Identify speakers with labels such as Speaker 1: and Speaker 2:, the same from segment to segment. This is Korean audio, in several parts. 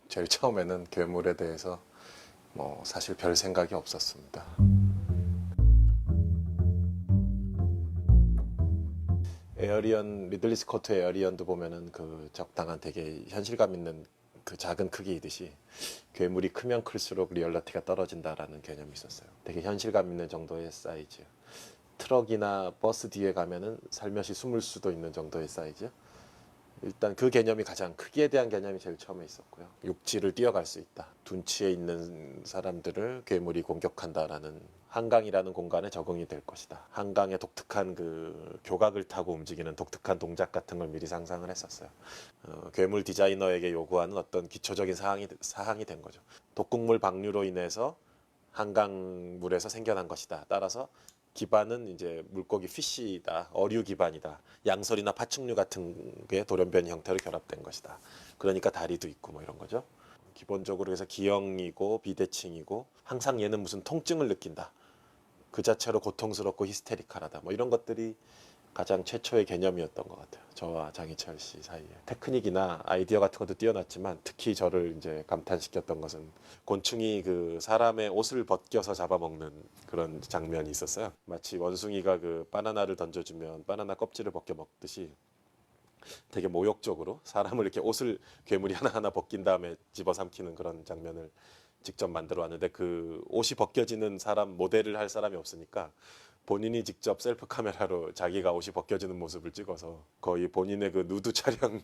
Speaker 1: 제일 처음에는 괴물에 대해서 뭐 사실 별 생각이 없었습니다. 에어리언, 리들리 스코트 에어리언도 보면은 그 적당한 되게 현실감 있는 그 작은 크기이듯이 괴물이 크면 클수록 리얼리티가 떨어진다라는 개념이 있었어요. 되게 현실감 있는 정도의 사이즈. 트럭이나 버스 뒤에 가면은 살며시 숨을 수도 있는 정도의 사이즈. 일단 그 개념이 가장 크기에 대한 개념이 제일 처음에 있었고요. 육지를 뛰어갈 수 있다. 둔치에 있는 사람들을 괴물이 공격한다라는 한강이라는 공간에 적응이 될 것이다. 한강의 독특한 그 교각을 타고 움직이는 독특한 동작 같은 걸 미리 상상을 했었어요. 괴물 디자이너에게 요구하는 어떤 기초적인 사항이 된 거죠. 독극물 방류로 인해서 한강물에서 생겨난 것이다. 따라서 기반은 이제 물고기 피쉬다, 어류 기반이다, 양서리나 파충류 같은 게 돌연변 형태로 결합된 것이다. 그러니까 다리도 있고 뭐 이런 거죠. 기본적으로 그래서 기형이고 비대칭이고 항상 얘는 무슨 통증을 느낀다. 그 자체로 고통스럽고 히스테리컬하다. 뭐 이런 것들이 가장 최초의 개념이었던 것 같아요. 저와 장희철 씨 사이에. 테크닉이나 아이디어 같은 것도 뛰어났지만 특히 저를 이제 감탄시켰던 것은 곤충이 그 사람의 옷을 벗겨서 잡아먹는 그런 장면이 있었어요. 마치 원숭이가 그 바나나를 던져주면 바나나 껍질을 벗겨 먹듯이 되게 모욕적으로 사람을 이렇게 옷을 괴물이 하나하나 벗긴 다음에 집어삼키는 그런 장면을 직접 만들어 왔는데 그 옷이 벗겨지는 사람 모델을 할 사람이 없으니까 본인이 직접 셀프 카메라로 자기가 옷이 벗겨지는 모습을 찍어서 거의 본인의 그 누드 촬영에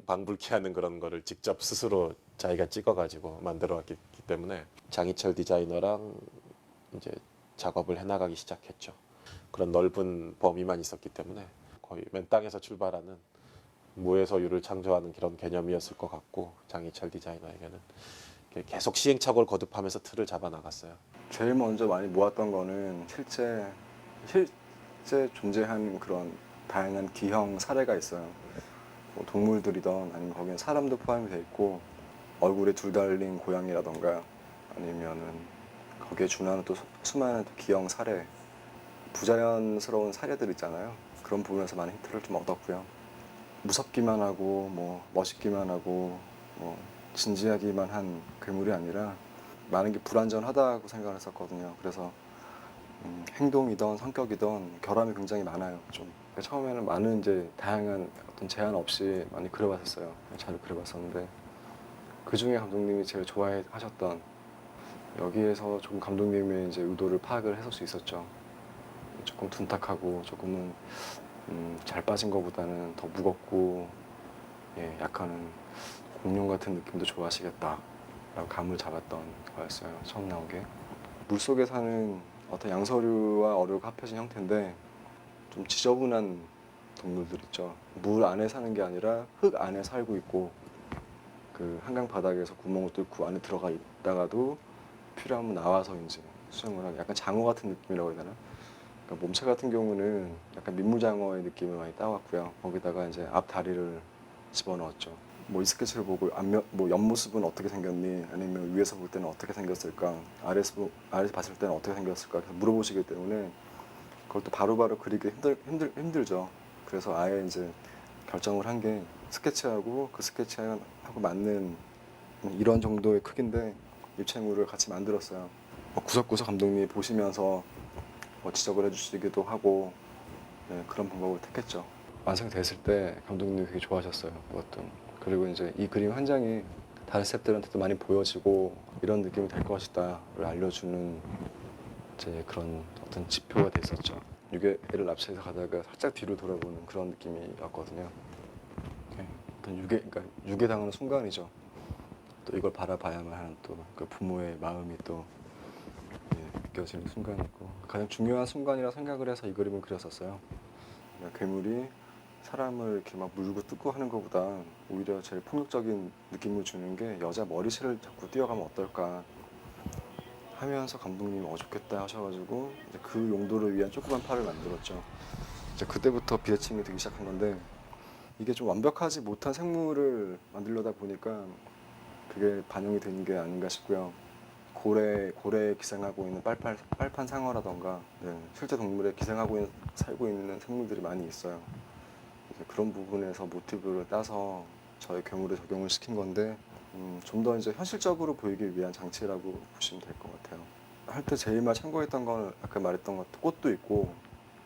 Speaker 1: 방불케 하는 그런 거를 직접 스스로 자기가 찍어가지고 만들어 왔기 때문에 장희철 디자이너랑 이제 작업을 해나가기 시작했죠. 그런 넓은 범위만 있었기 때문에 거의 맨 땅에서 출발하는 무에서 유를 창조하는 그런 개념이었을 것 같고 장희철 디자이너에게는 계속 시행착오를 거듭하면서 틀을 잡아 나갔어요.
Speaker 2: 제일 먼저 많이 모았던 거는 실제 존재하는 그런 다양한 기형 사례가 있어요. 뭐 동물들이든 아니면 거기는 사람도 포함이 돼 있고 얼굴에 둘 달린 고양이라던가 아니면은 거기에 준하는 또 수많은 또 기형 사례, 부자연스러운 사례들 있잖아요. 그런 부분에서 많은 힌트를 좀 얻었고요. 무섭기만 하고 뭐 멋있기만 하고 뭐 진지하기만 한 괴물이 아니라 많은 게 불완전하다고 생각을 했었거든요. 그래서 행동이든 성격이든 결함이 굉장히 많아요. 좀 처음에는 많은 이제 다양한 어떤 제한 없이 많이 그려봤었어요. 자료 그려봤었는데 그 중에 감독님이 제일 좋아하셨던 여기에서 조금 감독님의 이제 의도를 파악을 했을 수 있었죠. 조금 둔탁하고 조금은 잘 빠진 것보다는 더 무겁고 예, 약간은 공룡 같은 느낌도 좋아하시겠다 라고 감을 잡았던 거였어요. 처음 나온 게 물속에 사는 어떤 양서류와 어류가 합해진 형태인데 좀 지저분한 동물들 있죠. 물 안에 사는 게 아니라 흙 안에 살고 있고 그 한강 바닥에서 구멍을 뚫고 안에 들어가 있다가도 필요하면 나와서 이제 수영을 하는 약간 장어 같은 느낌이라고 해야 되나? 그러니까 몸체 같은 경우는 약간 민물장어의 느낌을 많이 따왔고요. 거기다가 이제 앞 다리를 집어넣었죠. 뭐 이 스케치를 보고 뭐 옆모습은 어떻게 생겼니? 아니면 위에서 볼 때는 어떻게 생겼을까? 아래에서 봤을 때는 어떻게 생겼을까? 계속 물어보시기 때문에 그걸 또 바로바로 그리기 힘들죠. 그래서 아예 이제 결정을 한 게 스케치하고 그 스케치하고 맞는 이런 정도의 크기인데 입체물을 같이 만들었어요. 구석구석 감독님이 보시면서 지적을 해주시기도 하고 네, 그런 방법을 택했죠. 완성됐을 때 감독님이 되게 좋아하셨어요. 그것도. 그리고 이제 이 그림 한 장이 다른 스태프들한테도 많이 보여지고 이런 느낌이 될 것이다를 알려주는 이제 그런 어떤 지표가 됐었죠. 유괴를 납치해서 가다가 살짝 뒤로 돌아보는 그런 느낌이었거든요. 네, 어떤 그러니까 유괴당하는 순간이죠. 또 이걸 바라봐야만 하는 또 그 부모의 마음이 또 느껴지는 순간이고 가장 중요한 순간이라 생각을 해서 이 그림을 그렸었어요. 그러니까 괴물이 사람을 이렇게 막 물고 뜯고 하는 것보다 오히려 제일 폭력적인 느낌을 주는 게 여자 머리채를 잡고 뛰어가면 어떨까 하면서 감독님이 좋겠다 하셔가지고 이제 그 용도를 위한 조그만 팔을 만들었죠. 이제 그때부터 비대칭이 되기 시작한 건데 이게 좀 완벽하지 못한 생물을 만들려다 보니까 그게 반영이 되는 게 아닌가 싶고요. 고래에 기생하고 있는 빨판 상어라던가 네, 실제 동물에 살고 있는 생물들이 많이 있어요. 그래서 그런 부분에서 모티브를 따서 저희 괴물에 적용을 시킨 건데 좀 더 이제 현실적으로 보이기 위한 장치라고 보시면 될 것 같아요. 할 때 제일 많이 참고했던 건 아까 말했던 것 꽃도 있고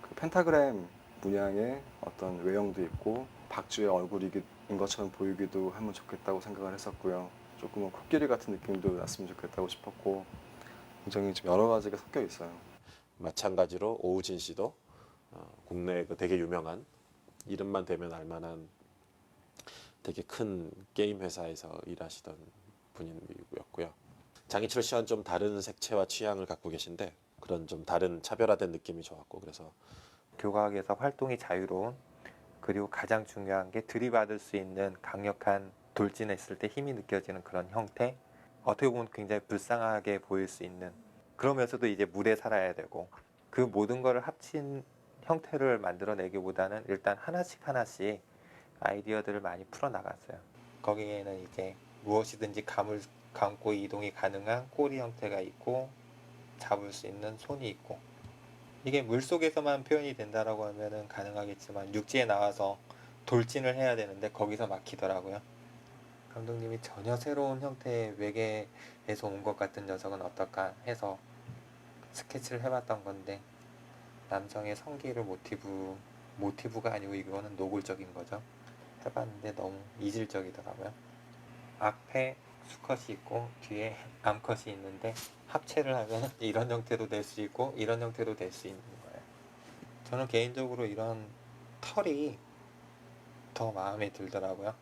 Speaker 2: 그 펜타그램 문양의 어떤 외형도 있고 박쥐의 얼굴인 것처럼 보이기도 하면 좋겠다고 생각을 했었고요. 조금은 코끼리 같은 느낌도 났으면 좋겠다고 싶었고 굉장히 좀 여러 가지가 섞여 있어요.
Speaker 1: 마찬가지로 오우진 씨도 국내 그 되게 유명한 이름만 대면 알만한 되게 큰 게임 회사에서 일하시던 분이었고요. 장희철 씨와는 좀 다른 색채와 취향을 갖고 계신데 그런 좀 다른 차별화된 느낌이 좋았고 그래서
Speaker 3: 교과학에서 활동이 자유로운, 그리고 가장 중요한 게 들이받을 수 있는 강력한, 돌진했을 때 힘이 느껴지는 그런 형태, 어떻게 보면 굉장히 불쌍하게 보일 수 있는, 그러면서도 이제 물에 살아야 되고, 그 모든 거를 합친 형태를 만들어내기보다는 일단 하나씩 하나씩 아이디어들을 많이 풀어나갔어요. 거기에는 이제 무엇이든지 감고 이동이 가능한 꼬리 형태가 있고, 잡을 수 있는 손이 있고, 이게 물속에서만 표현이 된다라고 하면은 가능하겠지만 육지에 나와서 돌진을 해야 되는데 거기서 막히더라고요. 감독님이 전혀 새로운 형태의 외계에서 온 것 같은 녀석은 어떨까 해서 스케치를 해봤던 건데, 남성의 성기를 모티브가 아니고 이거는 노골적인 거죠. 해봤는데 너무 이질적이더라고요. 앞에 수컷이 있고 뒤에 암컷이 있는데 합체를 하면 이런 형태도 될 수 있고 이런 형태도 될 수 있는 거예요. 저는 개인적으로 이런 털이 더 마음에 들더라고요.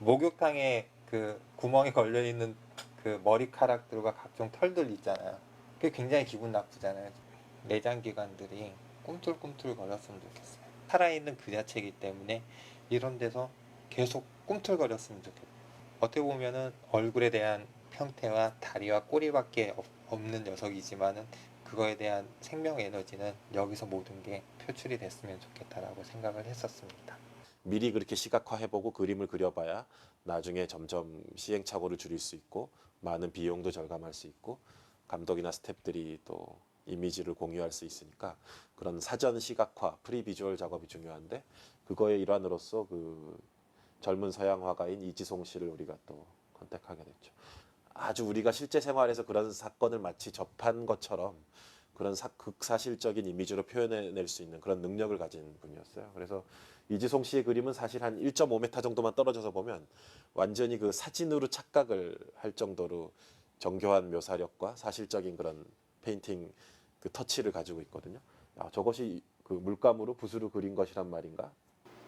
Speaker 3: 목욕탕에 그 구멍이 걸려 있는 그 머리카락들과 각종 털들 있잖아요. 그게 굉장히 기분 나쁘잖아요. 내장기관들이 꿈틀꿈틀 거렸으면 좋겠어요. 살아있는 그 자체이기 때문에 이런 데서 계속 꿈틀거렸으면 좋겠어요. 어떻게 보면은 얼굴에 대한 형태와 다리와 꼬리밖에 없는 녀석이지만은 그거에 대한 생명 에너지는 여기서 모든 게 표출이 됐으면 좋겠다라고 생각을 했었습니다.
Speaker 1: 미리 그렇게 시각화해보고 그림을 그려봐야 나중에 점점 시행착오를 줄일 수 있고 많은 비용도 절감할 수 있고 감독이나 스태프들이 또 이미지를 공유할 수 있으니까 그런 사전 시각화, 프리비주얼 작업이 중요한데 그거의 일환으로서 그 젊은 서양 화가인 이지송 씨를 우리가 또 컨택하게 됐죠. 아주 우리가 실제 생활에서 그런 사건을 마치 접한 것처럼 그런 극사실적인 이미지로 표현해낼 수 있는 그런 능력을 가진 분이었어요. 그래서 이지송 씨의 그림은 사실 한 1.5m 정도만 떨어져서 보면 완전히 그 사진으로 착각을 할 정도로 정교한 묘사력과 사실적인 그런 페인팅 그 터치를 가지고 있거든요. 야, 저것이 그 물감으로 붓으로 그린 것이란 말인가?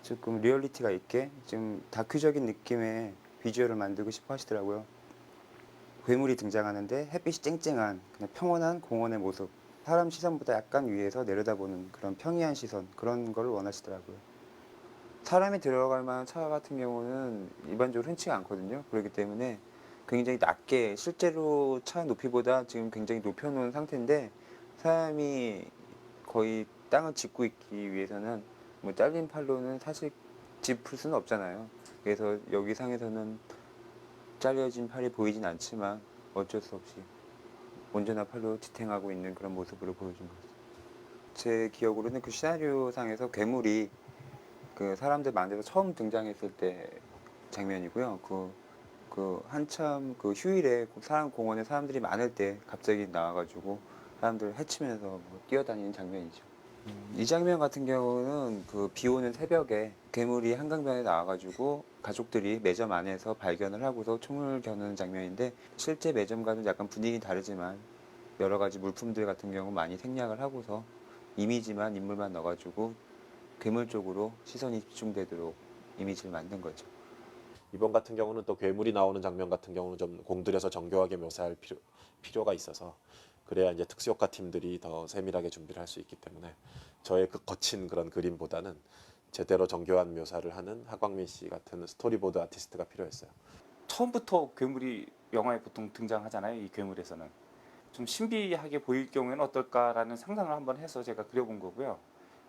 Speaker 4: 조금 리얼리티가 있게 좀 다큐적인 느낌의 비주얼을 만들고 싶어 하시더라고요. 괴물이 등장하는데 햇빛이 쨍쨍한 그냥 평온한 공원의 모습, 사람 시선보다 약간 위에서 내려다보는 그런 평이한 시선, 그런 걸 원하시더라고요. 사람이 들어갈 만한 차 같은 경우는 일반적으로 흔치가 않거든요. 그렇기 때문에 굉장히 낮게, 실제로 차 높이보다 지금 굉장히 높여놓은 상태인데 사람이 거의 땅을 짚고 있기 위해서는 뭐 잘린 팔로는 사실 짚을 수는 없잖아요. 그래서 여기 상에서는 잘려진 팔이 보이진 않지만 어쩔 수 없이 온전한 팔로 지탱하고 있는 그런 모습으로 보여준 거죠. 제 기억으로는 그 시나리오 상에서 괴물이 그 사람들 만들어서 처음 등장했을 때 장면이고요. 그 한참 그 휴일에 사람 공원에 사람들이 많을 때 갑자기 나와가지고 사람들 해치면서 뭐 뛰어다니는 장면이죠. 이 장면 같은 경우는 그 비 오는 새벽에 괴물이 한강변에 나와가지고 가족들이 매점 안에서 발견을 하고서 총을 겨누는 장면인데, 실제 매점과는 약간 분위기 다르지만 여러 가지 물품들 같은 경우 많이 생략을 하고서 이미지만 인물만 넣어가지고 괴물 쪽으로 시선이 집중되도록 이미지를 만든 거죠.
Speaker 1: 이번 같은 경우는 또 괴물이 나오는 장면 같은 경우는 좀 공들여서 정교하게 묘사할 필요가 있어서 그래야 이제 특수효과 팀들이 더 세밀하게 준비를 할 수 있기 때문에 저의 그 거친 그런 그림보다는 제대로 정교한 묘사를 하는 하광민 씨 같은 스토리보드 아티스트가 필요했어요.
Speaker 5: 처음부터 괴물이 영화에 보통 등장하잖아요. 이 괴물에서는 좀 신비하게 보일 경우에는 어떨까라는 상상을 한번 해서 제가 그려본 거고요.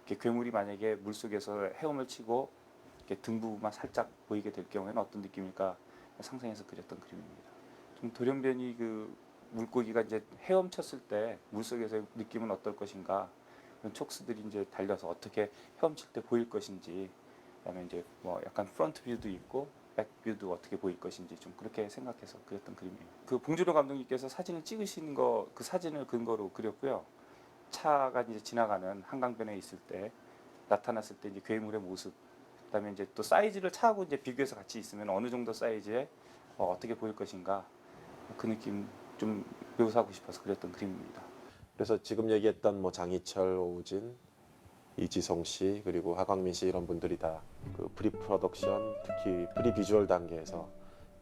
Speaker 5: 이렇게 괴물이 만약에 물속에서 헤엄을 치고 이렇게 등 부분만 살짝 보이게 될 경우에는 어떤 느낌일까 상상해서 그렸던 그림입니다. 좀 돌연변이 그 물고기가 이제 헤엄쳤을 때 물속에서의 느낌은 어떨 것인가, 그런 촉수들이 이제 달려서 어떻게 헤엄칠 때 보일 것인지, 그다음에 이제 뭐 약간 프런트 뷰도 있고 백뷰도 어떻게 보일 것인지 좀 그렇게 생각해서 그렸던 그림이에요. 그 봉준호 감독님께서 사진을 찍으신 거 그 사진을 근거로 그렸고요. 차가 이제 지나가는 한강변에 있을 때 나타났을 때 이제 괴물의 모습, 그다음에 이제 또 사이즈를 차하고 이제 비교해서 같이 있으면 어느 정도 사이즈에 어떻게 보일 것인가 그 느낌 좀 묘사하고 싶어서 그렸던 그림입니다.
Speaker 1: 그래서 지금 얘기했던 뭐 장희철, 오우진, 이지성 씨 그리고 하광민 씨 이런 분들이 다 그 프리 프로덕션 특히 프리 비주얼 단계에서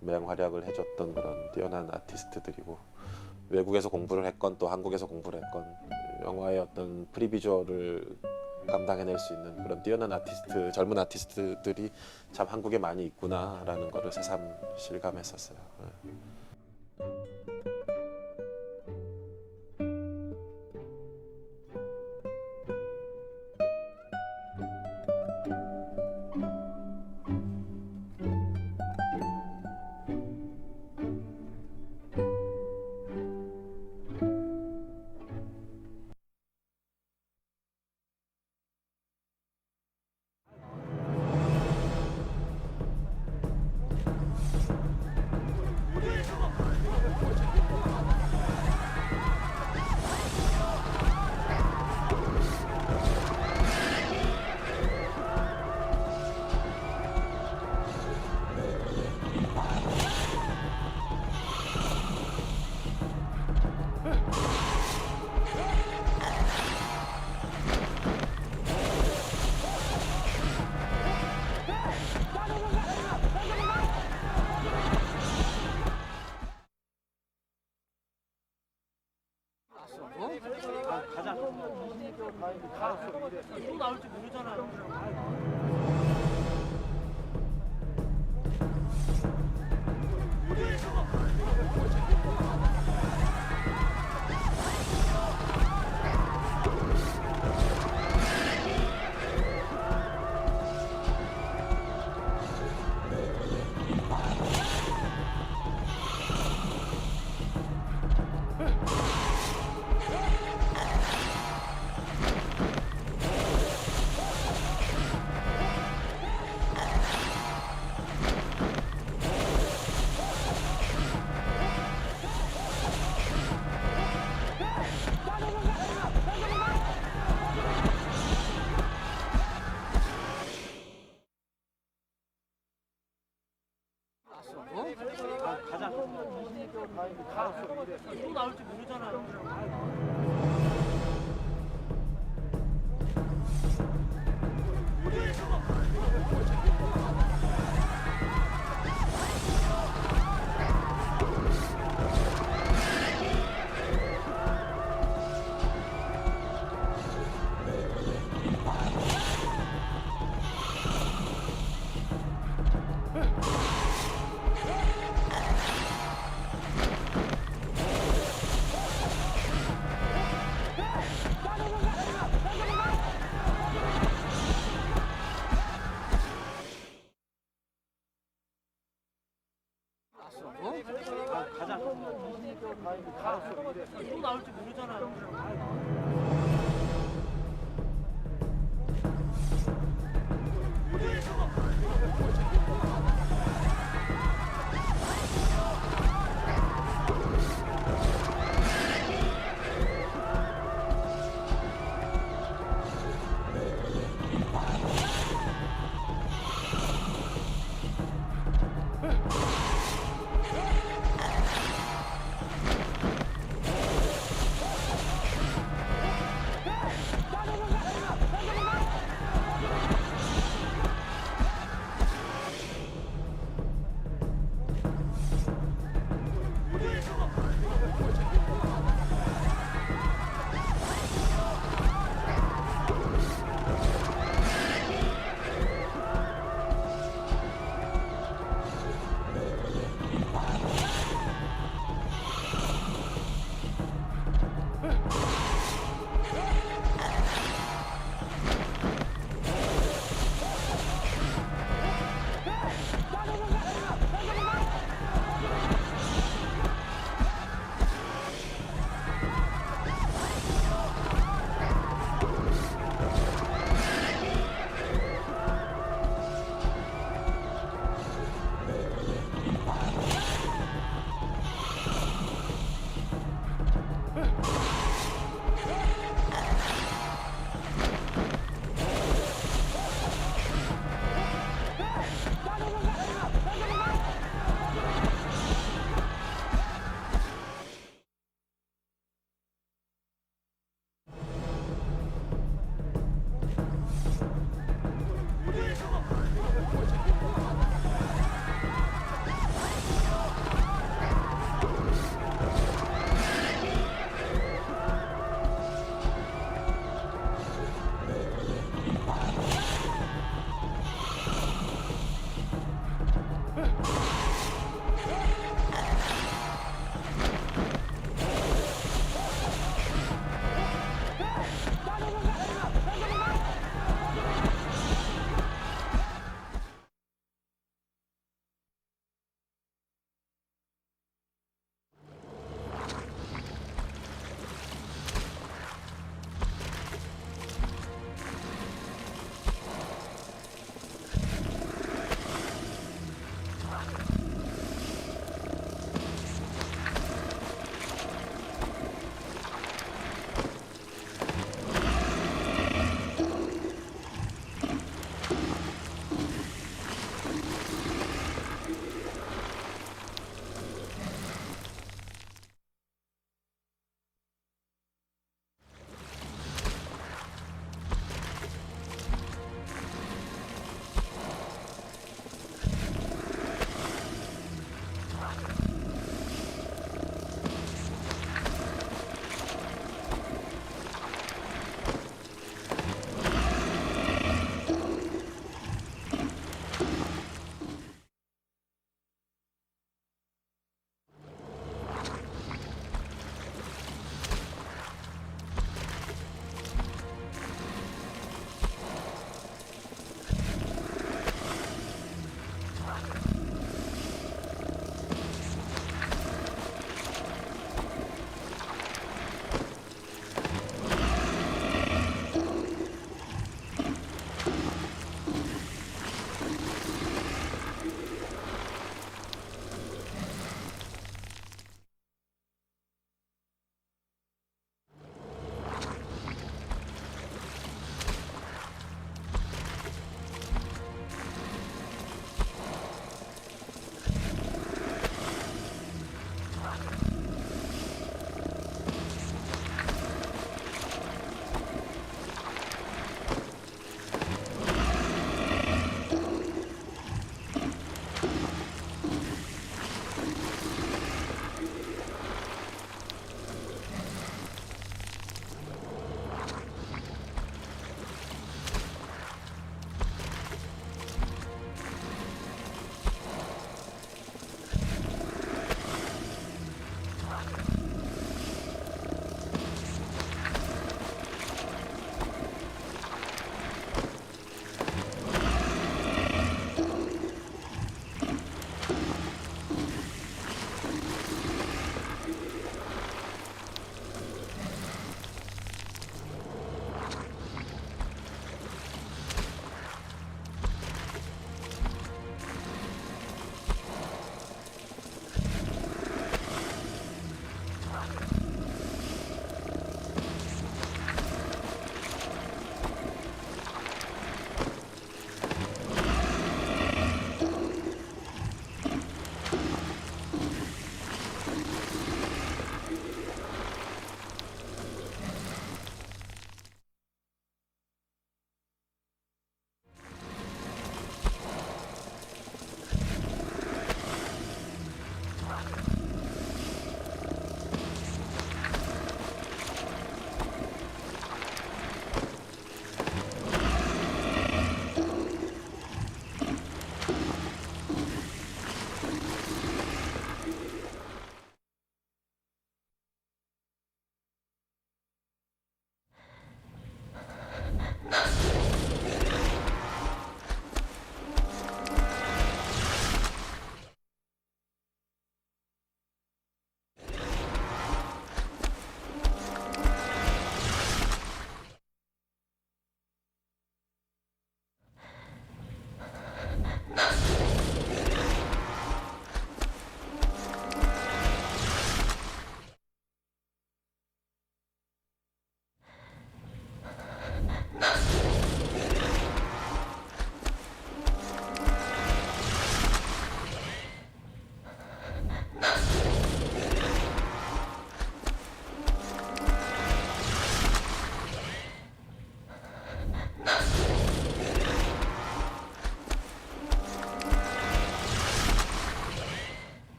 Speaker 1: 맹활약을 해줬던 그런 뛰어난 아티스트들이고 외국에서 공부를 했건 또 한국에서 공부를 했건 영화의 어떤 프리 비주얼을 감당해낼 수 있는 그런 뛰어난 아티스트 젊은 아티스트들이 참 한국에 많이 있구나라는 거를 새삼 실감했었어요.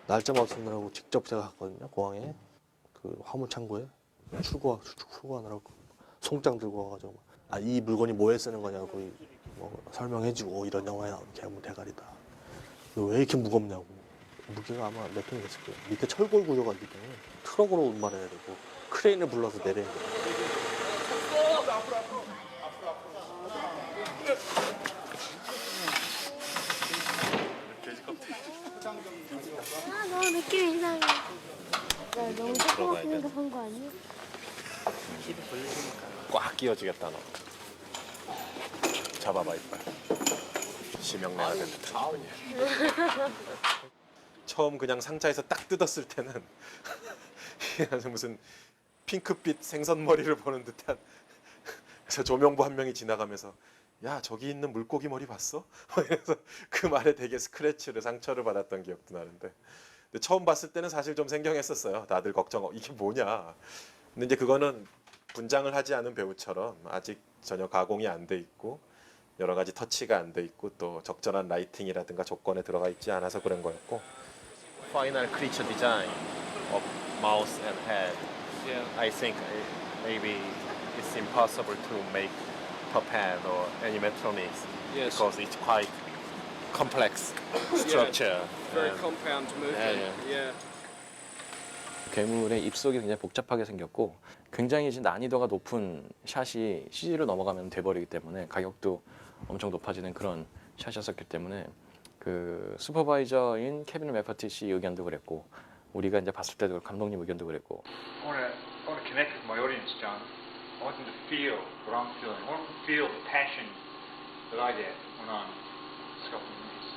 Speaker 6: 날짜 맞추느라고 직접 제가 갔거든요. 공항에 그 화물 창고에 출고하느라고 송장 들고 와가지고 이 물건이 뭐에 쓰는 거냐고 뭐 설명해주고 이런 영화에 나오는 괴물 대가리다. 이거 왜 이렇게 무겁냐고. 무게가 아마 몇 톤이 됐을 거예요. 밑에 철골 구조가 있기 때문에 트럭으로 운반해야 되고 크레인을 불러서 내려야 돼요.
Speaker 7: 너무 느낌이 이상해. 나 너무 조그맣게 생각한 거 아니야?
Speaker 1: 꽉 끼워주겠다 너. 잡아봐 이빨. 지명 내야 된 듯한 기분이야. 처음 그냥 상자에서 딱 뜯었을 때는 그냥 무슨 핑크빛 생선머리를 보는 듯한. 그래서 조명부 한 명이 지나가면서 야 저기 있는 물고기 머리 봤어? 그래서 그 말에 되게 스크래치를 상처를 받았던 기억도 나는데, 근데 처음 봤을 때는 사실 좀 생경했었어요. 다들 걱정 이게 뭐냐. 근데 이제 그거는 분장을 하지 않은 배우처럼 아직 전혀 가공이 안 돼 있고 여러 가지 터치가 안 돼 있고 또 적절한 라이팅이라든가 조건에 들어가 있지 않아서 그런 거였고. Final creature design of mouse and head. I think maybe it's impossible to make puppet or animatronics because it's quite complex structure.
Speaker 8: Very compound movement. Yeah.
Speaker 9: 괴물의 입속이 굉장히 복잡하게 생겼고 굉장히 이제 난이도가 높은 샷이 CG로 넘어가면 돼버리기 때문에 가격도 엄청 높아지는 그런 샷이었기 때문에 그 슈퍼바이저인 케빈 메퍼티 씨 의견도 그랬고 우리가 이제 봤을 때도 감독님 의견도 그랬고.
Speaker 10: I want to connect with my audience, John. I want them to feel what I'm feeling. I want them to feel the passion that I get when I'm sculpting these.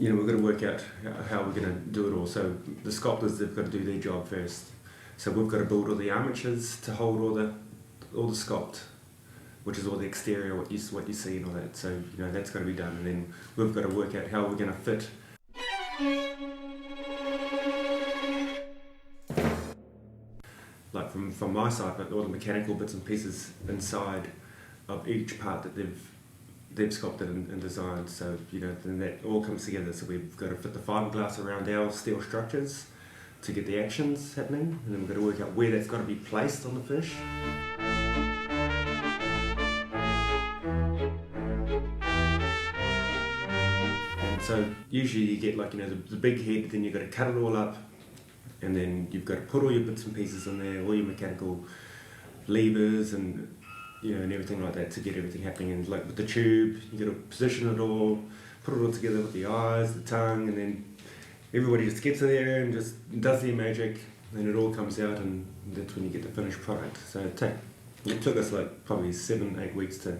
Speaker 11: You know, we're going to work out how we're going to do it all. So the sculptors, they've got to do their job first. So we've got to build all the armatures to hold all the sculpt, which is all the exterior, what you see and all that. So you know that's got to be done, and then we've got to work out how we're going to fit. Like from my side, but all the mechanical bits and pieces inside of each part that they've sculpted and designed. So you know then that all comes together. So we've got to fit the fiberglass around our steel structures to get the actions happening, and then we've got to work out where that's got to be placed on the fish. And so usually you get like, you know, the big head, then you've got to cut it all up, and then you've got to put all your bits and pieces in there, all your mechanical levers and you know and everything like that to get everything happening. And like with the tube, you got to position it all, put it all together with the eyes, the tongue, and then everybody just gets there and just does their magic, and it all comes out, and that's when you get the finished product. So it took us like probably 7-8 weeks to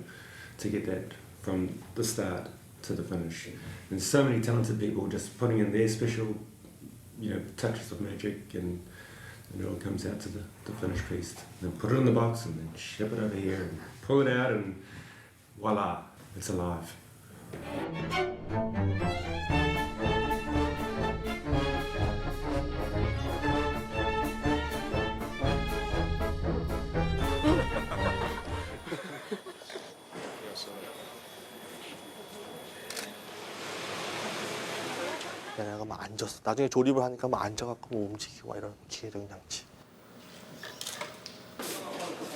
Speaker 11: get that from the start to the finish. And so many talented people just putting in their special, you know, touches of magic, and it all comes out to the finished piece. Then put it in the box and then ship it over here and pull it out, and voila, it's alive.
Speaker 6: 애가 막 앉았어. 나중에 조립을 하니까 막 앉아갖고 뭐 움직이고 막 이런 기계적인 장치.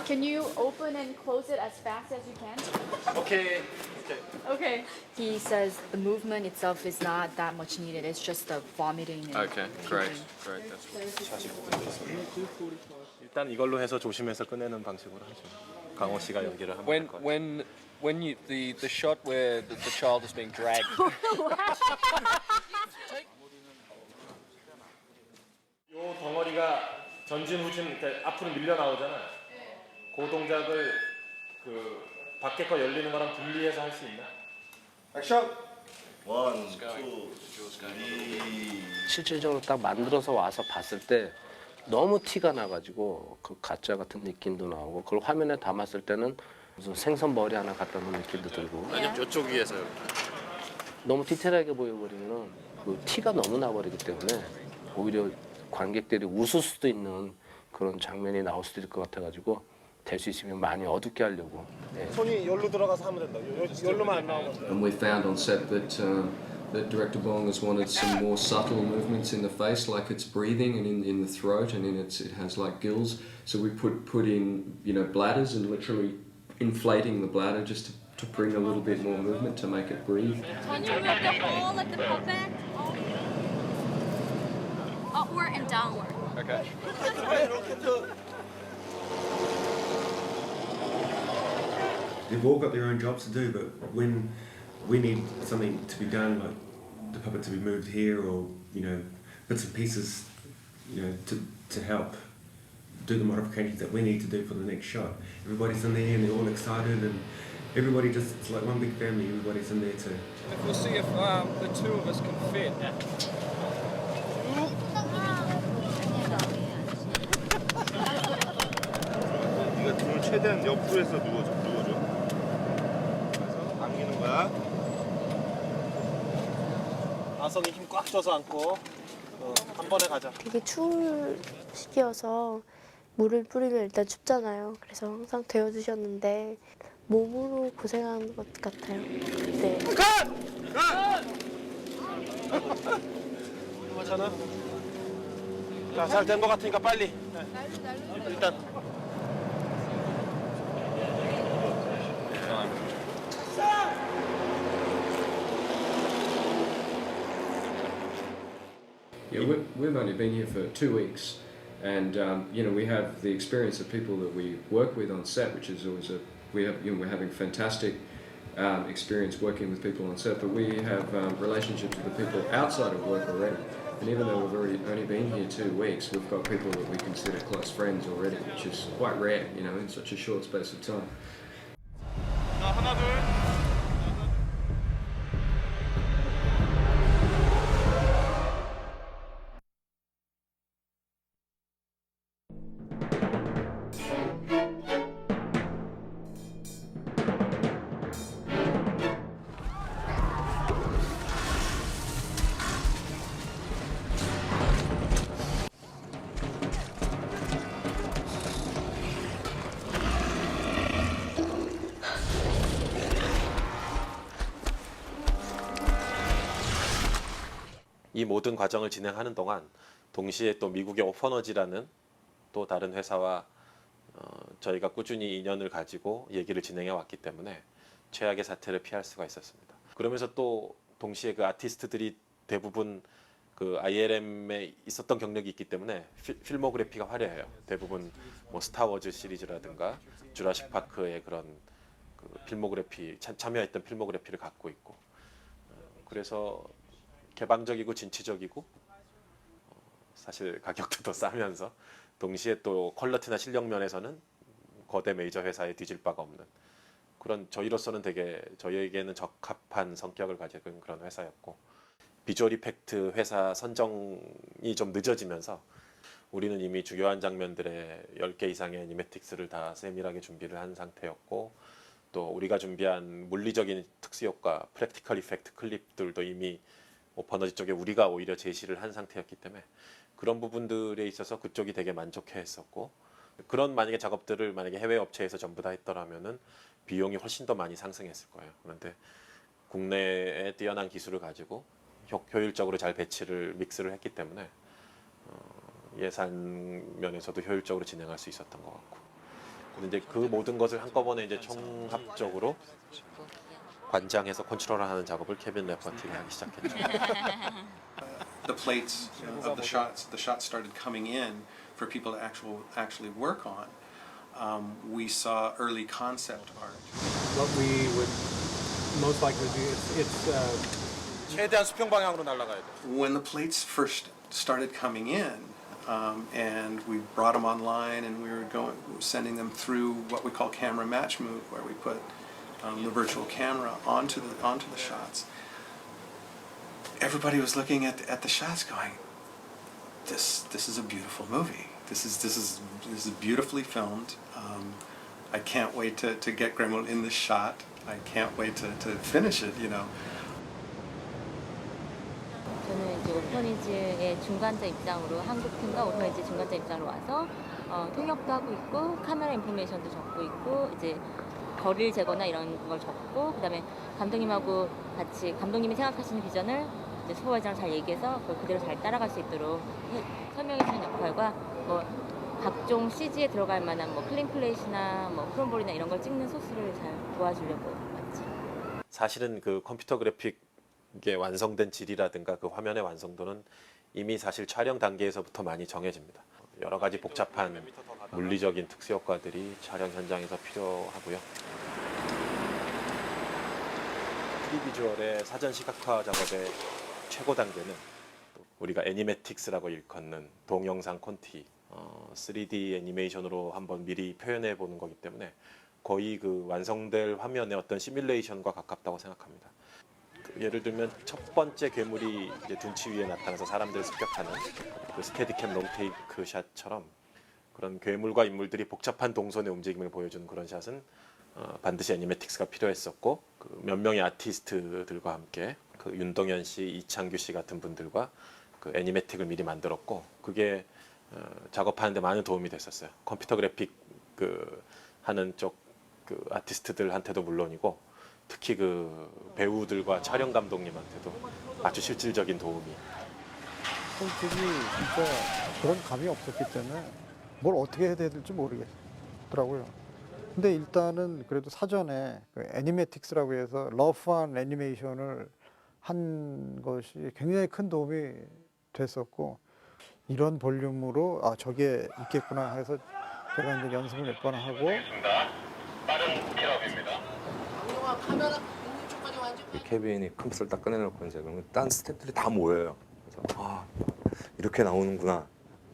Speaker 7: Can you open and close it as fast as you can?
Speaker 1: 오케이.
Speaker 7: Okay. He says the movement itself is not that much needed. It's just the vomiting. And
Speaker 1: Okay, great. Great. 일단 이걸로 해서 조심해서 꺼내는 방식으로 하죠. 강호 씨가 연기를 하면
Speaker 8: When
Speaker 1: 될것 같아요.
Speaker 8: when you the shot where the child is being dragged.
Speaker 1: 요 덩어리가 전진 후진 이렇게 앞으로 밀려 나오잖아. 그 동작을 그 밖에 거 열리는 거랑 분리해서 할 수 있나? 액션.
Speaker 12: 실질적으로 딱 만들어서 와서 봤을 때 너무 티가 나가지고 그 가짜 같은 느낌도 나오고 그걸 화면에 담았을 때는 무슨 생선 머리 하나 갖다 놓은 느낌도 들고
Speaker 1: 아니요, 이쪽 위에서요.
Speaker 12: 너무 디테일하게 보여버리면 그 티가 너무 나버리기 때문에 오히려 관객들이 웃을 수도 있는 그런 장면이 나올 수도 있을 것 같아가지고 될 수 있으면 많이 어둡게 하려고. 예.
Speaker 6: 손이 열로 들어가서 하면 된다. 열로만 안 나오면 돼.
Speaker 13: And we found on set that director Bong has wanted some more subtle movements in the face, like it's breathing and in the throat, and it has like gills. So we put in bladders and literally inflating the bladder just to bring a little bit more movement to make it breathe.
Speaker 7: Can you move the whole like the puppet? Upward and downward.
Speaker 1: Okay.
Speaker 11: They've all got their own jobs to do, but when we need something to be done, like the puppet to be moved here, or bits and pieces, to help do the modifications that we need to do for the next shot. Everybody's in there and they're all excited, and everybody it's like one big family. Everybody's in there to.
Speaker 8: We'll see if the two of us can fit.
Speaker 14: 네가 등을 최대한 옆으로 해서 누워줘. 그래서 당기는 거야.
Speaker 6: 아성이 힘 꽉 줘서 안고 한 번에 가자.
Speaker 15: 되게 추울 시기여서 물을 뿌리면 일단 춥잖아요. 그래서 항상 데워주셨는데 몸으로 고생하는 것 같아요. 네.
Speaker 6: 괜찮아? 자, 잘 된 것 같으니까 빨리. 네. 일단.
Speaker 13: Yeah, we've only been here for 2 weeks, and we have the experience of people that we work with on set, which is always we're having fantastic experience working with people on set, but we have relationships with the people outside of work already. And even though we've only been here 2 weeks, we've got people that we consider close friends already, which is quite rare, in such a short space of time.
Speaker 14: 자, 하나 둘.
Speaker 1: 이 모든 과정을 진행하는 동안 동시에 또 미국의 오퍼너지라는 또 다른 회사와 저희가 꾸준히 인연을 가지고 얘기를 진행해 왔기 때문에 최악의 사태를 피할 수가 있었습니다. 그러면서 또 동시에 그 아티스트들이 대부분 그 ILM에 있었던 경력이 있기 때문에 필모그래피가 화려해요. 대부분 뭐 스타워즈 시리즈라든가 주라식 파크의 그런 그 필모그래피 참여했던 필모그래피를 갖고 있고 그래서 개방적이고 진취적이고 사실 가격도 더 싸면서 동시에 또 퀄리티나 실력 면에서는 거대 메이저 회사에 뒤질 바가 없는 그런 저희로서는 되게 저희에게는 적합한 성격을 가지고 그런 회사였고 비주얼 이펙트 회사 선정이 좀 늦어지면서 우리는 이미 주요한 장면들의 10개 이상의 애니메틱스를 다 세밀하게 준비를 한 상태였고 또 우리가 준비한 물리적인 특수효과 프랙티컬 이펙트 클립들도 이미 오퍼너지 쪽에 우리가 오히려 제시를 한 상태였기 때문에 그런 부분들에 있어서 그쪽이 되게 만족해했었고 그런 만약에 작업들을 만약에 해외 업체에서 전부 다 했더라면은 비용이 훨씬 더 많이 상승했을 거예요. 그런데 국내에 뛰어난 기술을 가지고 효율적으로 잘 배치를 믹스를 했기 때문에 예산 면에서도 효율적으로 진행할 수 있었던 것 같고, 근데 이제 그 모든 것을 한꺼번에 이제 총합적으로 관장해서 컨트롤하는 작업을 케빈 레퍼티가 하기 시작했죠.
Speaker 16: The plates of the shots started coming in for people to actually work on. We saw early concept art.
Speaker 17: What we would most likely do is
Speaker 1: 최대한 수평 방향으로 날아가야 돼.
Speaker 16: When the plates first started coming in, and we brought them online, and we were sending them through what we call camera match move, where we put the virtual camera onto the shots. Everybody was looking at the shots, going, "This is a beautiful movie. This is beautifully filmed. I can't wait to get Gremlin in this shot. I can't wait to finish it. You know."
Speaker 18: 저는 이제 오퍼니즈의 중간자 입장으로 한국 팀과 오퍼니즈 중간자 입장으로 와서 통역도 하고 있고 카메라 인포메이션도 적고 있고 이제 거리를 재거나 이런 걸 적고 그다음에 감독님하고 같이 감독님이 생각하시는 비전을 이제 슈퍼바이저랑 잘 얘기해서 그걸 그대로 잘 따라갈 수 있도록 설명해주는 역할과 뭐 각종 CG에 들어갈 만한 뭐 클린 플레이시나 뭐 크롬볼이나 이런 걸 찍는 소스를 잘 도와주려고 왔지.
Speaker 1: 사실은 그 컴퓨터 그래픽의 완성된 질이라든가 그 화면의 완성도는 이미 사실 촬영 단계에서부터 많이 정해집니다. 여러 가지 복잡한 물리적인 특수 효과들이 촬영 현장에서 필요하고요. 프리비주얼의 사전 시각화 작업의 최고 단계는 우리가 애니메틱스라고 일컫는 동영상 콘티, 3D 애니메이션으로 한번 미리 표현해 보는 거기 때문에 거의 그 완성될 화면의 어떤 시뮬레이션과 가깝다고 생각합니다. 예를 들면 첫 번째 괴물이 이제 둔치 위에 나타나서 사람들을 습격하는 그 스테디캠 롱테이크 샷처럼 그런 괴물과 인물들이 복잡한 동선의 움직임을 보여주는 그런 샷은 반드시 애니메틱스가 필요했었고, 그 몇 명의 아티스트들과 함께 그 윤동현 씨, 이창규 씨 같은 분들과 그 애니메틱을 미리 만들었고, 그게 작업하는데 많은 도움이 됐었어요. 컴퓨터 그래픽 그 하는 쪽 그 아티스트들한테도 물론이고, 특히 그 배우들과 촬영 감독님한테도 아주 실질적인 도움이.
Speaker 19: 솔직히 진짜 그런 감이 없었기 때문에 뭘 어떻게 해야 될지 모르겠더라고요. 근데 일단은 그래도 사전에 그 애니메틱스라고 해서 러프한 애니메이션을 한 것이 굉장히 큰 도움이 됐었고, 이런 볼륨으로 아 저게 있겠구나 해서 제가 이제 연습을 몇 번 하고.
Speaker 14: 빠른 킬업입니다.
Speaker 20: 케빈이 컴퓨터를 딱 꺼내놓고 이제 그러면 딴 스태프들이 다 모여요. 그래서 아 이렇게 나오는구나,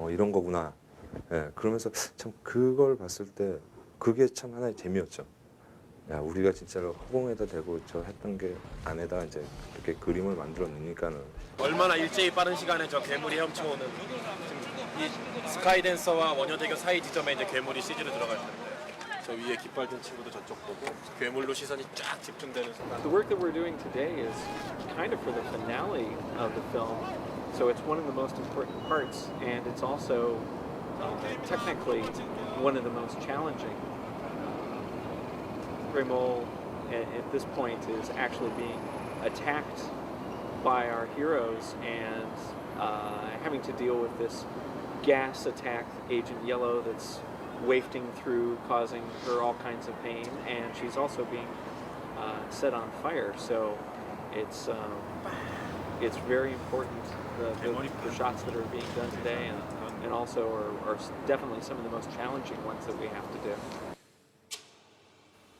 Speaker 20: 이런 거구나. 예, 그러면서 참 그걸 봤을 때 그게 참 하나의 재미였죠. 야 우리가 진짜로 허공에다 대고 저 했던 게 안에다 이제 이렇게 그림을 만들어내니까는
Speaker 1: 얼마나 일제히 빠른 시간에 저 괴물이 헤엄쳐오는 이 스카이댄서와 원효대교 사이 지점에 이제 괴물이 CG로 들어갈 텐데. 저 위에 깃발 든 친구도 저쪽 보고 괴물로 시선이 쫙 집중되는 순간.
Speaker 17: The work that we're doing today is kind of for the finale of the film, so it's one of the most important parts, and it's also technically one of the most challenging. Grimol at this point is actually being attacked by our heroes and having to deal with this gas attack, Agent Yellow, that's wafting through, causing her all kinds of pain, and she's also being set on fire. So it's very important, the shots that are being done today, and also are definitely some of the most challenging ones that we have to do.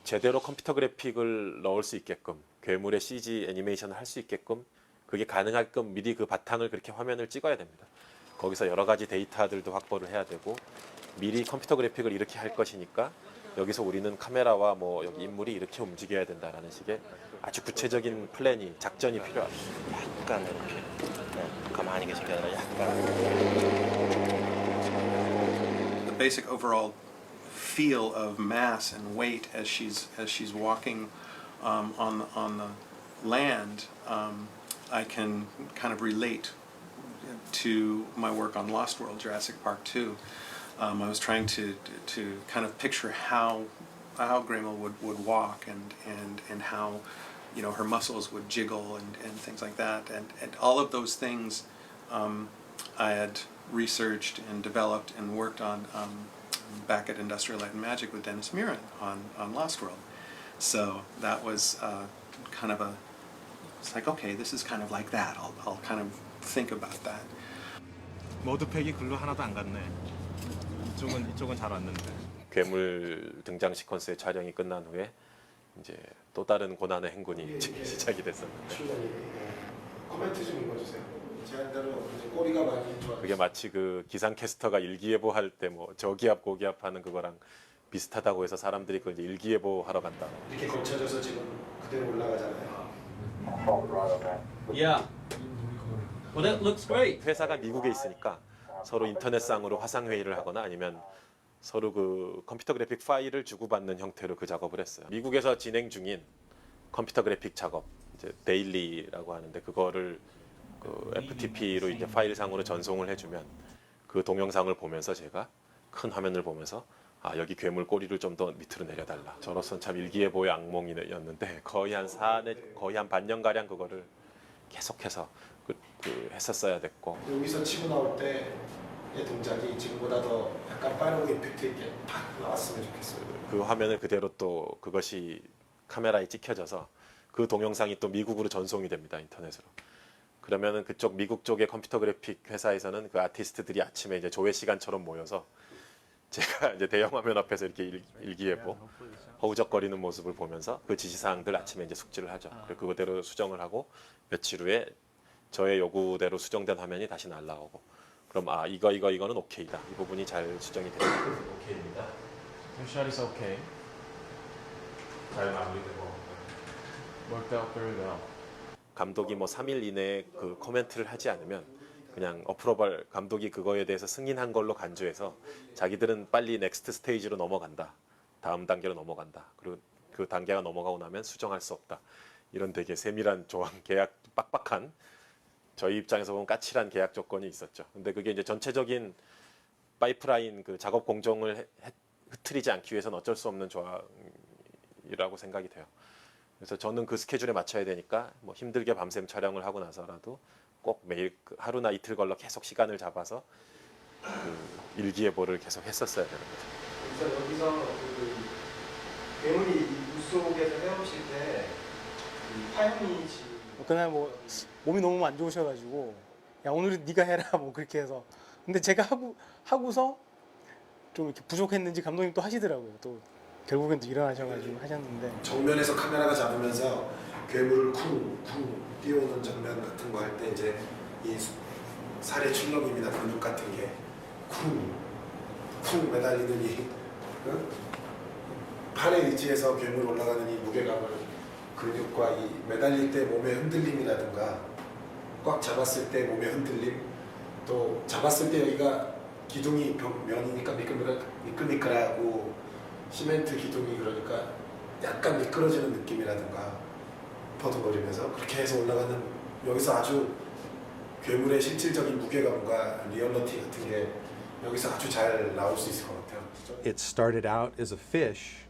Speaker 1: 제대로 컴퓨터 그래픽을 넣을 수 있게끔, 괴물의 CG 애니메이션을 할 수 있게끔, 그게 가능할끔 미리 그 바탕을 그렇게 화면을 찍어야 됩니다. 거기서 여러 가지 데이터들도 확보를 해야 되고, 미리 컴퓨터 그래픽을 이렇게 할 것이니까 여기서 우리는 카메라와 뭐 여기 인물이 이렇게 움직여야 된다라는 식의 아주 구체적인 플랜이, 작전이 필요합니다.
Speaker 21: 약간 이렇게 가만히 계신 게 아니라 약간.
Speaker 16: The basic overall feel of mass and weight as she's walking on the land, I can kind of relate to my work on Lost World, Jurassic Park 2. I was trying to kind of picture how Gremlin would walk and how you know, her muscles would jiggle and things like that. And all of those things I had researched and developed and worked on back at Industrial Light and Magic with Dennis Muren on Lost World. So that was kind of it's like, okay, this is kind of like that. I'll kind of think about that.
Speaker 1: 머드팩이 글로 하나도 안 갔네. 이쪽은 잘 왔는데. 괴물 등장 시퀀스의 촬영이 끝난 후에 이제 또 다른 고난의 행군이 시작이 됐었는데.
Speaker 2: 코멘트 좀 읽어주세요. 제안대로 이제 꼬리가 많이 좋아.
Speaker 1: 그게 마치 그 기상캐스터가 일기예보 할 때 뭐 저기압 고기압 하는 그거랑 비슷하다고 해서 사람들이 그 이제 일기예보 하러 간다.
Speaker 2: 이렇게 걸쳐져서 지금 그대로 올라가잖아요.
Speaker 1: Yeah. Well, that looks great. 회사가 미국에 있으니까 서로 인터넷상으로 화상 회의를 하거나 아니면 서로 그 컴퓨터 그래픽 파일을 주고받는 형태로 그 작업을 했어요. 미국에서 진행 중인 컴퓨터 그래픽 작업, 이제 데일리라고 하는데 그거를 그 FTP로 이제 파일상으로 전송을 해주면 그 동영상을 보면서 제가 큰 화면을 보면서 아 여기 괴물 꼬리를 좀 더 밑으로 내려달라. 저로서는 참 일기예보의 악몽이었는데 거의 한 반년 가량 그거를 계속해서 했었어야 됐고.
Speaker 2: 여기서 치고 나올 때의 동작이 지금보다 더 약간 빠르고 임팩트 있게 팍 나왔으면 좋겠어요.
Speaker 1: 그 화면을 그대로 또 그것이 카메라에 찍혀져서 그 동영상이 또 미국으로 전송이 됩니다, 인터넷으로. 그러면은 그쪽 미국 쪽의 컴퓨터 그래픽 회사에서는 그 아티스트들이 아침에 이제 조회 시간처럼 모여서 제가 이제 대형 화면 앞에서 이렇게 일기예보 허우적거리는 모습을 보면서 그 지시사항들 아침에 이제 숙지를 하죠. 그리고 그대로 수정을 하고 며칠 후에 저의 요구대로 수정된 화면이 다시 날라오고 그럼 아 이거는 오케이다. 이 부분이 잘 수정이 됩니다. 오케이입니다.
Speaker 9: Shot is okay.
Speaker 1: 잘 마무리되고
Speaker 9: Worked out very well.
Speaker 1: 감독이 뭐 3일 이내에 그 코멘트를 하지 않으면 그냥 어프로벌 감독이 그거에 대해서 승인한 걸로 간주해서 자기들은 빨리 넥스트 스테이지로 넘어간다. 다음 단계로 넘어간다. 그리고 그 단계가 넘어가고 나면 수정할 수 없다. 이런 되게 세밀한 조항, 계약 빡빡한 저희 입장에서 보면 까칠한 계약 조건이 있었죠. 근데 그게 이제 전체적인 파이프라인 그 작업 공정을 흐트리지 않기 위해서는 어쩔 수 없는 조항이라고 생각이 돼요. 그래서 저는 그 스케줄에 맞춰야 되니까 뭐 힘들게 밤샘 촬영을 하고 나서라도 꼭 매일 하루나 이틀 걸러 계속 시간을 잡아서 그 일기예보를 계속 했었어야 되는 거죠.
Speaker 2: 여기서 그 괴물이 물속에서 헤엄칠 때 화염이
Speaker 22: 그날 뭐 몸이 너무 안 좋으셔가지고 야 오늘은 네가 해라 뭐 그렇게 해서 근데 제가 하고서 좀 이렇게 부족했는지 감독님 또 하시더라고요. 또 결국엔 또 일어나셔가지고 하셨는데
Speaker 2: 정면에서 카메라가 잡으면서 괴물을 쿵쿵 띄우는 장면 같은 거 할 때 이제 이 살의 출렁임이나 근육 같은 게 쿵쿵 매달리는 이 팔의 위치에서 괴물 올라가는 이 무게감을 근육과 이 매달릴 때 몸의 흔들림이라든가 꽉 잡았을 때 몸의 흔들림 또 잡았을 때 여기가 기둥이 면이니까 미끌미끌하고 시멘트 기둥이 그러니까 약간 미끄러지는 느낌이라든가 버둥거리면서 그렇게 해서 올라가는 여기서 아주 괴물의 실질적인 무게감과 리얼리티 같은 게 여기서 아주 잘 나올 수 있을 것 같아요.
Speaker 23: It started out as a fish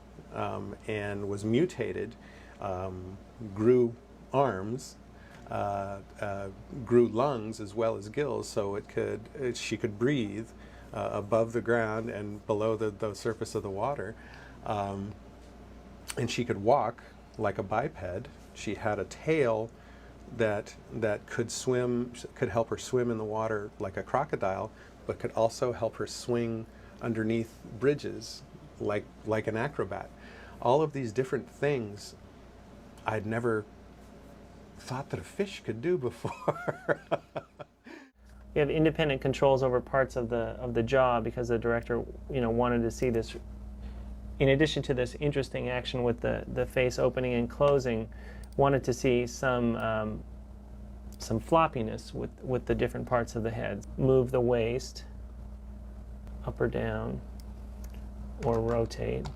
Speaker 23: and was mutated, grew arms, grew lungs as well as gills, so she could breathe above the ground and below the surface of the water, and she could walk like a biped. She had a tail that could swim, could help her swim in the water like a crocodile, but could also help her swing underneath bridges like an acrobat. All of these different things I'd never thought that a fish could do before.
Speaker 22: We have independent controls over parts of the jaw because the director, wanted to see this. In addition to this interesting action with the face opening and closing, wanted to see some floppiness with the different parts of the head. Move the waist up or down, or rotate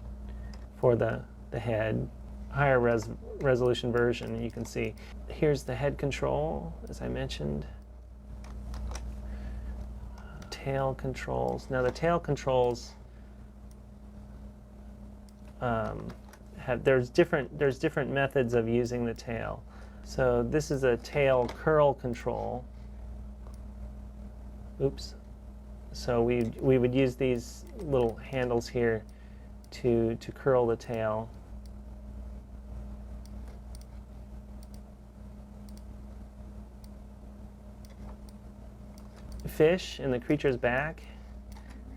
Speaker 22: for the head. Higher resolution version, you can see. Here's the head control, as I mentioned. Tail controls. Now the tail controls there's different methods of using the tail. So this is a tail curl control. Oops. So we would use these little handles here to curl the tail. Fish in the creature's back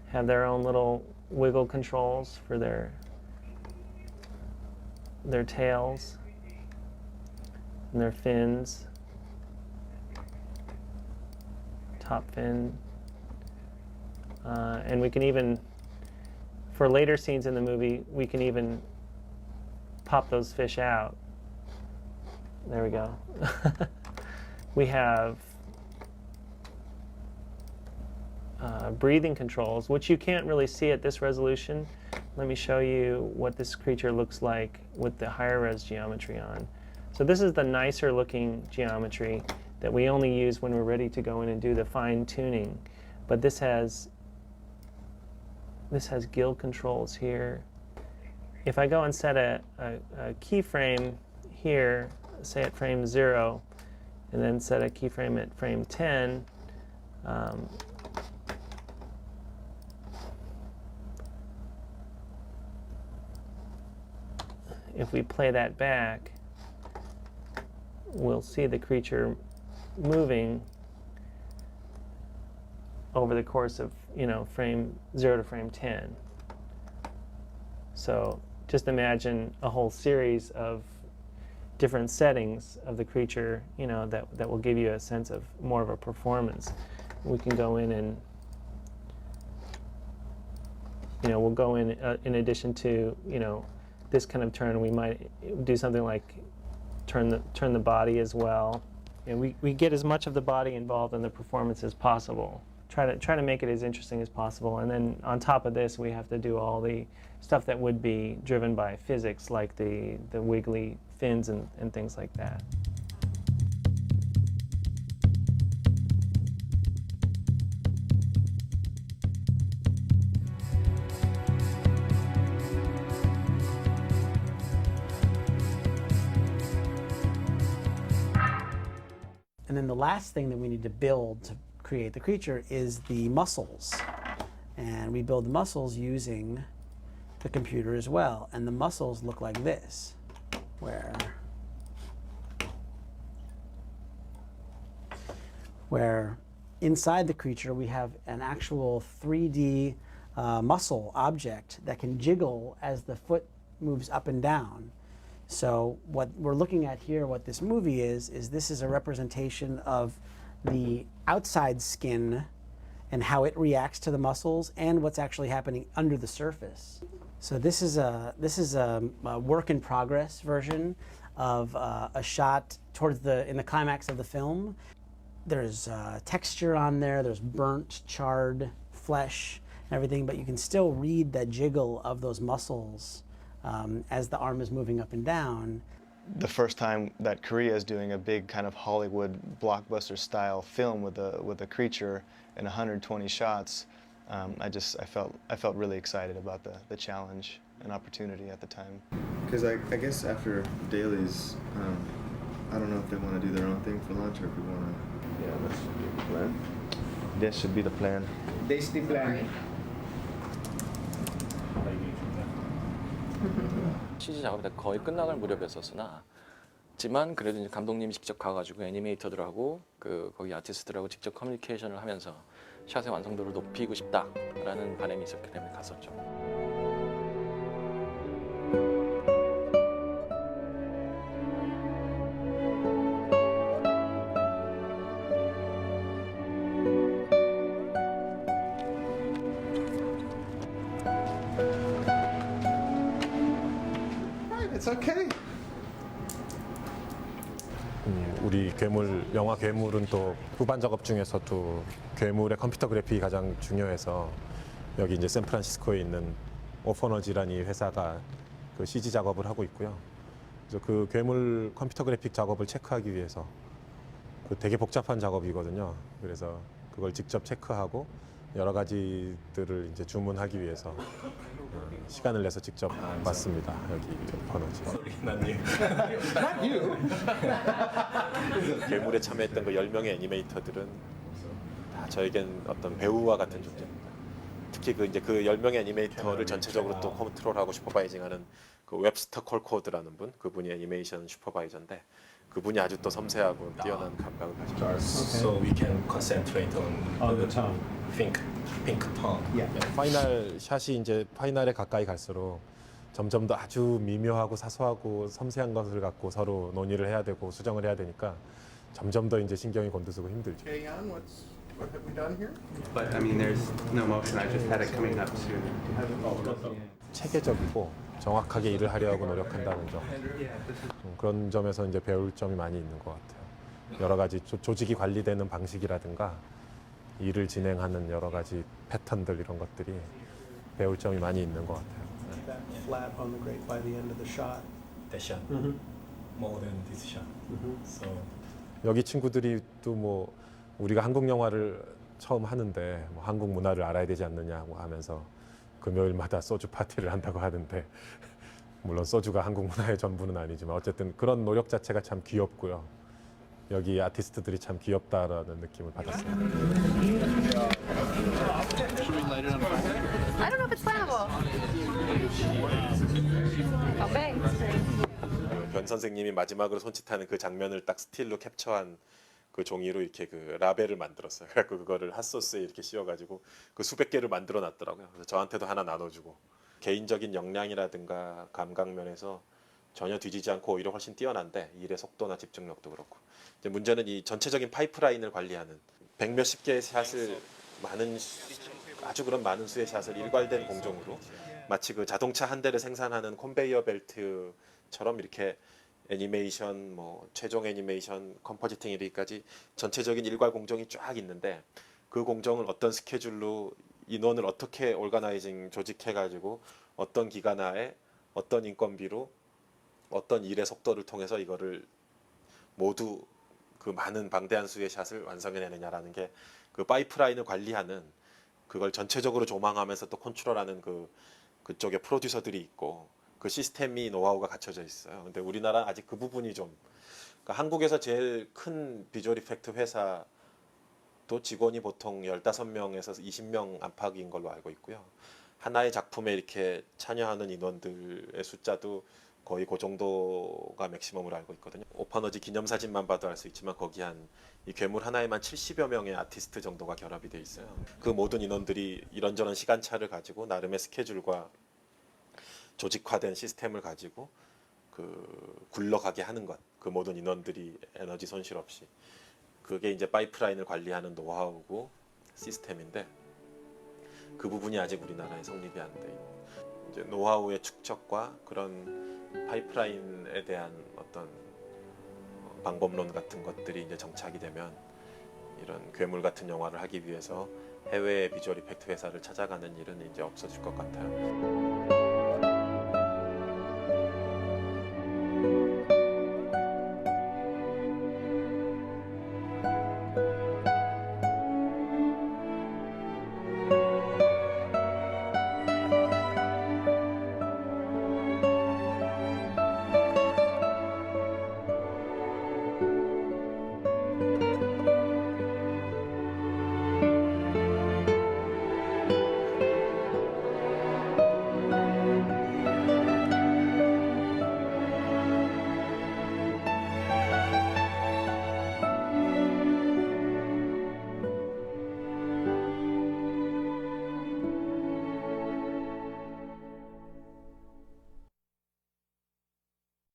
Speaker 22: have their own little wiggle controls for their tails and their fins. Top fin. And we can even, for later scenes in the movie, we can even pop those fish out. There we go. We have breathing controls, which you can't really see at this resolution. Let me show you what this creature looks like with the higher res geometry on. So this is the nicer looking geometry that we only use when we're ready to go in and do the fine tuning. But this has gill controls here. If I go and set a keyframe here, say at frame 0, and then set a keyframe at frame 10, if we play that back, we'll see the creature moving over the course of, frame 0 to frame 10. So just imagine a whole series of different settings of the creature, that will give you a sense of more of a performance. We can go in and, we'll go in addition to, this kind of turn, we might do something like turn the body as well. And we get as much of the body involved in the performance as possible. Try to make it as interesting as possible. And then on top of this, we have to do all the stuff that would be driven by physics, like the wiggly fins and things like that.
Speaker 3: And then the last thing that we need to build to create the creature is the muscles. And we build the muscles using the computer as well. And the muscles look like this, where inside the creature we have an actual 3D muscle object that can jiggle as the foot moves up and down. So what we're looking at here, what this movie is this is a representation of the outside skin and how it reacts to the muscles and what's actually happening under the surface. So this is a work in progress version of a shot towards in the climax of the film. There's texture on there, there's burnt, charred flesh and everything, but you can still read that jiggle of those muscles as the arm is moving up and down.
Speaker 4: The first time that Korea is doing a big kind of Hollywood blockbuster style film with a creature in 120 shots, I felt really excited about the challenge and opportunity at the time.
Speaker 5: Because I guess after dailies, I don't know if they want to do their own thing for lunch or if we want to.
Speaker 4: Yeah, that should be the plan. This should be the plan.
Speaker 5: This the plan.
Speaker 9: CG 작업이 다 거의 끝나갈 무렵이었었으나, 하지만 그래도 이제 감독님이 직접 가가지고 애니메이터들하고 거기 아티스트들하고 직접 커뮤니케이션을 하면서 샷의 완성도를 높이고 싶다라는 바람이 있었기 때문에 갔었죠.
Speaker 5: It's okay.
Speaker 1: 우리 영화 괴물은 또 후반 작업 중에서도 괴물의 컴퓨터 그래픽이 가장 중요해서 여기 이제 샌프란시스코에 있는 오퍼너지라는 이 회사가 그 CG 작업을 하고 있고요. 그래서 그 괴물 컴퓨터 그래픽 작업을 체크하기 위해서 되게 복잡한 작업이거든요. 그래서 그걸 직접 체크하고 여러 가지들을 이제 주문하기 위해서 시간을 내서 직접 왔습니다. 여기 오파너지. 괴물에 참여했던 그 10명의 애니메이터들은 다 저에겐 어떤 배우와 같은 존재입니다. 특히 그 10명의 애니메이터를 전체적으로 또 컨트롤하고 슈퍼바이징하는 그 웹스터 콜코드라는 분, 그분이 애니메이션 슈퍼바이저인데 그분이 아주 또 섬세하고 뛰어난 감각을 가지고 있습니다.
Speaker 7: So we can concentrate on the tongue. Pink tongue.
Speaker 1: 파이널 샷이 이제 파이널에 가까이 갈수록 점점 더 아주 미묘하고 사소하고 섬세한 것을 갖고 서로 논의를 해야 되고 수정을 해야 되니까 점점 더 이제 신경이 곤두서고 힘들죠.
Speaker 5: What have we done here?
Speaker 7: But I mean, there's no motion. I just had it coming up to.
Speaker 1: 체계적이고 정확하게 일을 하려고 노력한다는 점, 그런 점에서 이제 배울 점이 많이 있는 것 같아요. 여러 가지 조직이 관리되는 방식이라든가 일을 진행하는 여러 가지 패턴들 이런 것들이 배울 점이 많이 있는 것 같아요.
Speaker 7: Flat on the grate by the end of the shot. The shot. More than this shot. So.
Speaker 1: 여기 친구들이 또 뭐 우리가 한국 영화를 처음 하는데 뭐 한국 문화를 알아야 되지 않느냐고 하면서 금요일마다 소주 파티를 한다고 하는데 물론 소주가 한국 문화의 전부는 아니지만 어쨌든 그런 노력 자체가 참 귀엽고요. 여기 아티스트들이 참 귀엽다라는 느낌을 받았어요.
Speaker 10: I don't know if it's flammable. Oh, thanks.
Speaker 1: 변 선생님이 마지막으로 손짓하는 그 장면을 딱 스틸로 캡처한 그 종이로 이렇게 그 라벨을 만들었어요. 그래서 그거를 핫소스에 이렇게 씌워가지고 그 수백 개를 만들어 놨더라고요. 그래서 저한테도 하나 나눠주고 개인적인 역량이라든가 감각면에서 전혀 뒤지지 않고 오히려 훨씬 뛰어난데 일의 속도나 집중력도 그렇고 이제 문제는 이 전체적인 파이프라인을 관리하는 백몇십 개의 샷을 아주 그런 많은 수의 샷을 일괄된 공정으로 마치 그 자동차 한 대를 생산하는 컨베이어 벨트처럼 이렇게 애니메이션, 뭐 최종 애니메이션, 컴포지팅 이르기까지 전체적인 일괄 공정이 쫙 있는데 그 공정을 어떤 스케줄로 인원을 어떻게 올가나이징 조직해가지고 어떤 기간 하에 어떤 인건비로 어떤 일의 속도를 통해서 이거를 모두 그 많은 방대한 수의 샷을 완성해내느냐라는 게 그 파이프라인을 관리하는 그걸 전체적으로 조망하면서 또 컨트롤하는 그쪽에 프로듀서들이 있고 그 시스템이 노하우가 갖춰져 있어요. 근데 우리나라 아직 그 부분이 좀 그러니까 한국에서 제일 큰 비주얼 이펙트 회사도 직원이 보통 15명에서 20명 안팎인 걸로 알고 있고요. 하나의 작품에 이렇게 참여하는 인원들의 숫자도 거의 그 정도가 맥시멈으로 알고 있거든요. 오파너지 기념사진만 봐도 알 수 있지만 거기 한 이 괴물 하나에만 70여 명의 아티스트 정도가 결합이 돼 있어요. 그 모든 인원들이 이런저런 시간차를 가지고 나름의 스케줄과 조직화된 시스템을 가지고 그 굴러가게 하는 것, 그 모든 인원들이 에너지 손실 없이 그게 이제 파이프라인을 관리하는 노하우고 시스템인데 그 부분이 아직 우리나라에 성립이 안 돼 있는 이제 노하우의 축적과 그런 파이프라인에 대한 어떤 방법론 같은 것들이 이제 정착이 되면 이런 괴물 같은 영화를 하기 위해서 해외의 비주얼 이펙트 회사를 찾아가는 일은 이제 없어질 것 같아요.